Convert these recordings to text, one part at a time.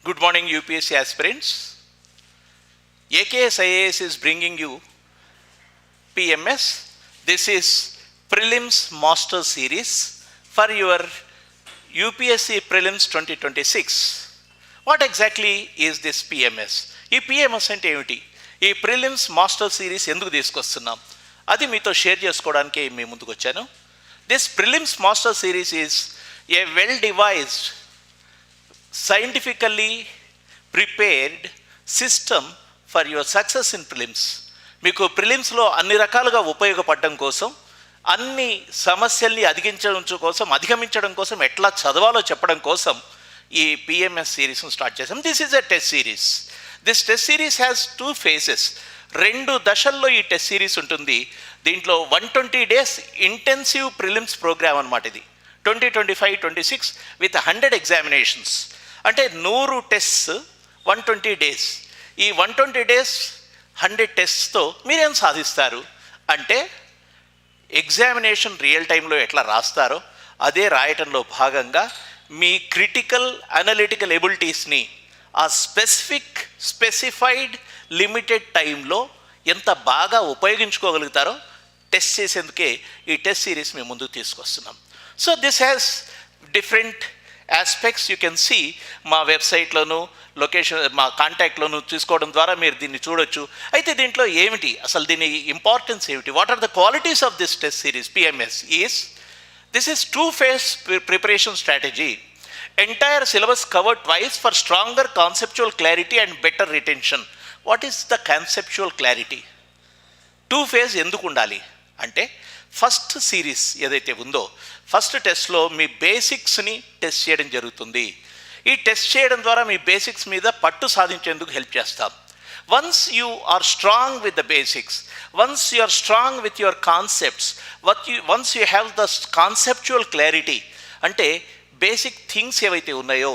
Good morning, UPSC aspirants. AKS IAS is bringing you PMS. This is Prelims Master Series for your UPSC Prelims 2026. What exactly is this PMS? ఈ PMS అంటే ఏమిటి? ఈ Prelims Master Series ఎందుకు తీసుకొస్తున్నాం? అది మీతో share చేసుకోవడానికి మేము ముందుకు వచ్చాను. This Prelims Master Series is a well-devised, scientifically prepared system for your success in prelims. మీకు ప్రిలిమ్స్లో అన్ని రకాలుగా ఉపయోగపడడం కోసం, అన్ని సమస్యల్ని అధిగమించడం కోసం ఎట్లా చదవాలో చెప్పడం కోసం ఈ పిఎంఎస్ సిరీస్ను స్టార్ట్ చేసాం. This is a test series. This test series has 2 phases. 2 దశల్లో ఈ టెస్ట్ సిరీస్ ఉంటుంది. దీంట్లో 120 days ఇంటెన్సివ్ ప్రిలిమ్స్ ప్రోగ్రామ్ అనమాట ఇది. 2025-26 విత్ 100 examinations. అంటే 100 టెస్ట్స్ 120 days. ఈ 120 days 100 టెస్ట్స్తో మీరేం సాధిస్తారు అంటే, ఎగ్జామినేషన్ రియల్ టైంలో ఎట్లా రాస్తారో అదే రాయటంలో భాగంగా మీ క్రిటికల్ అనలిటికల్ ఎబిలిటీస్ని ఆ స్పెసిఫైడ్ లిమిటెడ్ టైంలో ఎంత బాగా ఉపయోగించుకోగలుగుతారో టెస్ట్ చేసేందుకే ఈ టెస్ట్ సిరీస్ మేము ముందుకు తీసుకొస్తున్నాం. So this has different aspects. You can see మా వెబ్సైట్లోను, లొకేషన్, మా కాంటాక్ట్లోను తీసుకోవడం ద్వారా మీరు దీన్ని చూడొచ్చు. అయితే దీంట్లో ఏమిటి అసలు, దీని ఇంపార్టెన్స్ ఏమిటి, what are the qualities of this test series PMS is, this is 2-phase preparation strategy. Entire syllabus covered twice for stronger conceptual clarity and better retention. What is the conceptual clarity? 2-phase ఎందుకు ఉండాలి అంటే, first series ఏదైతే ఉందో first టెస్ట్లో మీ బేసిక్స్ని test చేయడం జరుగుతుంది. ఈ test చేయడం ద్వారా మీ బేసిక్స్ మీద పట్టు సాధించేందుకు హెల్ప్ చేస్తాం. Once you are strong with the basics, once you are strong with your concepts, once you have the conceptual clarity, అంటే బేసిక్ థింగ్స్ ఏవైతే ఉన్నాయో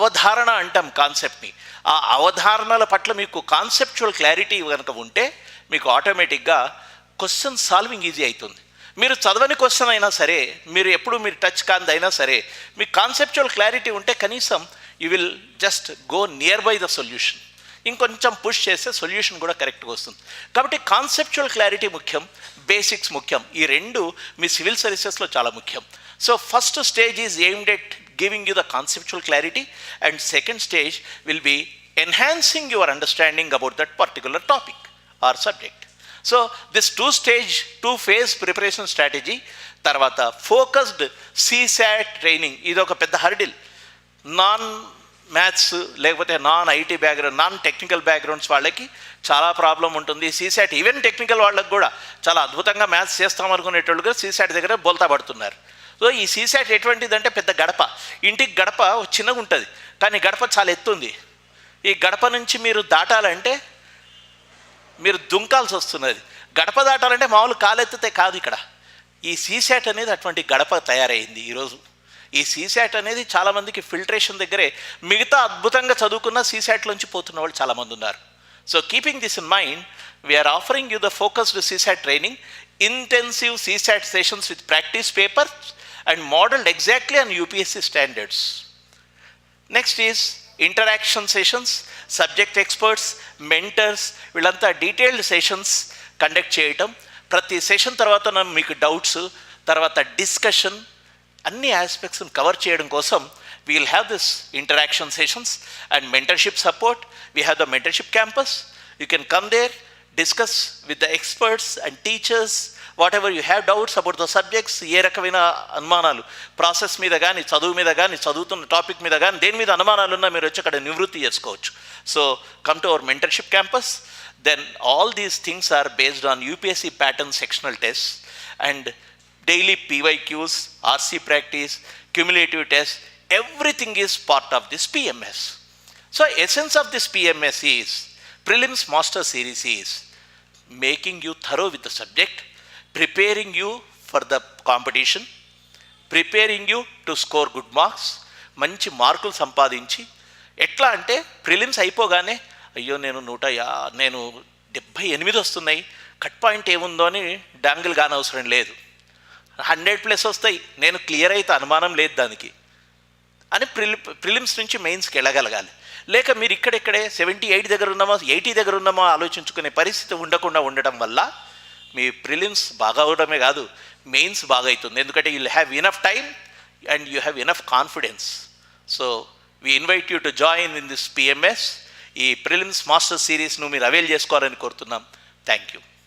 అవధారణ అంటాం కాన్సెప్ట్ని, ఆ అవధారణల పట్ల మీకు కాన్సెప్చువల్ క్లారిటీ కనుక ఉంటే మీకు ఆటోమేటిక్గా క్వశ్చన్ సాల్వింగ్ ఈజీ అవుతుంది. మీరు చదవని క్వశ్చన్ అయినా సరే, మీరు టచ్ కానిదైనా సరే, మీకు కాన్సెప్చువల్ క్లారిటీ ఉంటే కనీసం you will just go near by the solution. ఇంకొంచెం పుష్ చేస్తే సొల్యూషన్ కూడా కరెక్ట్గా వస్తుంది. కాబట్టి కాన్సెప్చువల్ క్లారిటీ ముఖ్యం, బేసిక్స్ ముఖ్యం. ఈ 2 మీ సివిల్ సర్వీసెస్లో చాలా ముఖ్యం. So first stage is aimed at giving you the conceptual clarity, and second stage will be enhancing your understanding about that particular topic or subject. So this 2-phase preparation strategy. తర్వాత focused CSAT training. ఇది ఒక పెద్ద hurdle. Non maths లేకపోతే non IT background, non technical backgrounds వాళ్ళకి చాలా problem ఉంటుంది. CSAT even technical వాళ్ళకి కూడా చాలా అద్భుతంగా మ్యాథ్స్ చేస్తామనుకునేటోళ్ళు కూడా CSAT దగ్గర బోల్తా పడుతున్నారు. సో ఈ CSAT ఎటువంటిదంటే పెద్ద గడప. ఇంటికి గడప చిన్నగా ఉంటుంది, కానీ గడప చాలా ఎత్తుంది. ఈ గడప నుంచి మీరు దాటాలంటే మీరు దుంకాల్సి వస్తున్నది. గడప దాటాలంటే మామూలు కాలెత్తితే కాదు. ఇక్కడ ఈ CSAT అనేది అటువంటి గడప తయారైంది ఈరోజు. ఈ CSAT అనేది చాలామందికి ఫిల్టరేషన్ దగ్గరే, మిగతా అద్భుతంగా చదువుకున్న CSATలోంచి పోతున్న వాళ్ళు చాలామంది ఉన్నారు. So keeping this in mind, we are offering you the focused CSAT training, intensive CSAT sessions with practice papers and modelled exactly on UPSC standards. Next is interaction sessions. Subject experts, mentors వీళ్ళంతా detailed sessions conduct చేయటం. ప్రతి session తర్వాత మీకు doubts, తర్వాత discussion, అన్ని ఆస్పెక్ట్స్ని cover చేయడం కోసం we will have this interaction sessions and mentorship support. We have the mentorship campus. You can come there, discuss with the experts and teachers whatever you have doubts about the subjects. ఏ రకమైన అనుమానాలు process మీద కానీ, చదువు మీద కానీ, చదువుతున్న topic మీద కానీ, దేని మీద అనుమానాలు ఉన్నా మీరు వచ్చి అక్కడ నివృత్తి చేసుకోవచ్చు. So come to our mentorship campus. Then all these things are based on UPSC pattern sectional tests and daily PYQs, RC practice, cumulative tests. Everything is part of this PMS. So essence of this PMS is, Prelims Master Series is making you thorough with the subject, preparing you for the competition, preparing you to score good marks, మంచి మార్కులు సంపాదించి. ఎట్లా అంటే prelims అయిపోగానే అయ్యో నేను 78 వస్తున్నాయి, cut point ఏముందో అని డాంగిల్ కానవసరం లేదు. 100+ వస్తాయి, నేను క్లియర్ అయితే అనుమానం లేదు దానికి. అని ప్రిలిమ్స్ నుంచి మెయిన్స్కి వెళ్ళగలగాలి. లేక మీరు ఇక్కడెక్కడే 78 దగ్గర ఉన్నామో 80 దగ్గర ఉన్నామో ఆలోచించుకునే పరిస్థితి ఉండకుండా ఉండడం వల్ల మీ ప్రిలిమ్స్ బాగా అవడమే కాదు, మెయిన్స్ బాగా అవుతుంది. ఎందుకంటే you have enough time and you have enough confidence. So we invite you to join in this PMS. ఈ ప్రిలిమ్స్ మాస్టర్ సిరీస్ను మీరు అవైల్ చేసుకోవాలని కోరుతున్నాం. Thank you.